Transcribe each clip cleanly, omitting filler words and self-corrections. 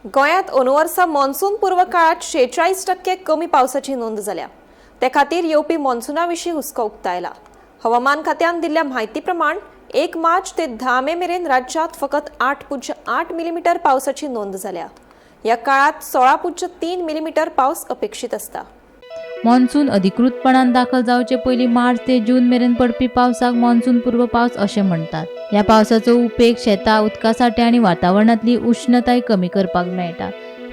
गोंयांत अंदू वर्सा मॉन्सून पूर्व काळात 46% कमी पावसाची नोंद जाल्या। ते खातीर येवपी मॉन्सूना विशीं हुस्को उक्तायला। हवामान खात्यान दिल्ल्या म्हायती प्रमाण 1 मार्च ते 10 मे मेरेन राज्यांत फकत 8.8 मिलीमीटर पावसाची नोंद जाल्या। ह्या काळात 16.3 मिलीमीटर पावस अपेक्षित आसता। मॉन्सून अधिकृतपणान दाखल जावचे पयलीं मार्च ते जून मेरेन पडपी पावसाक मॉन्सून पूर्व पावस अशें म्हणटात। ह्या पावसाचो उपेग शेतां, उदका साठे आनी वातावरणांतली उश्णताय कमी करपाक मेळटा।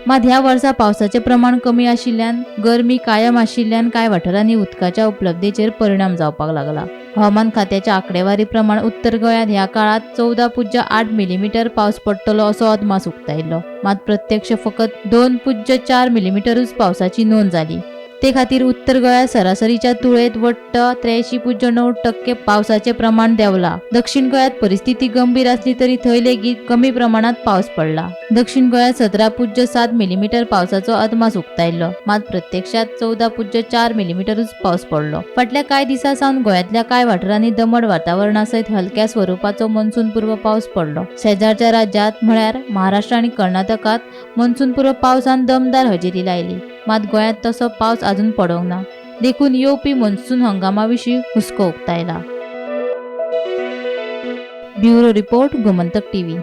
मात ह्या वर्सा पावसाचें प्रमाण कमी आशिल्ल्यान गरमी कायम आशिल्ल्यान कांय वाठारांनी उदकाच्या उपलब्धतेचेर परिणाम जावपाक लागला। हवामान खात्याच्या आंकडेवारी प्रमाण उत्तर गोंयांत ह्या काळात 14.8 मिलीमीटर पावस पडटलो असो अदमास उक्तायल्लो। मात प्रत्यक्ष फकत 2.4 मिलीमीटरूच पावसाची नोंद जाली। ते खातीर उत्तर गोंयांत सरासरीच्या तुळेंत वट्ट 83.9% पावसाचे प्रमाण देंवला। दक्षिण गोंयांत परिस्थिती गंभीर आसली तरी थंय लेगीत कमी प्रमाणात पावस पडला। दक्षिण गोंयांत 17.7 मिलीमीटर पावसाचो अदमास उक्तायल्लो, मात प्रत्यक्षात 14.4 मिलीमीटरूच पावस पडलो। फाटल्या कांय दिसां सावन गोंयांतल्या कांय वाठारांनी दमट वातावरणा सयत हलक्या स्वरुपाचो मॉन्सून पूर्व पावस पडलो। शेजारच्या राज्यांत म्हळ्यार महाराष्ट्र आनी कर्नाटकांत मॉन्सून पूर्व पावसान दमदार हजेरी लायली, मात गोंयांत तसो पावस अजून पडोंक ना। देखून येवपी मॉन्सून हंगामा विशीं हुस्को उक्तायला। Bureau report, Gomantak TV.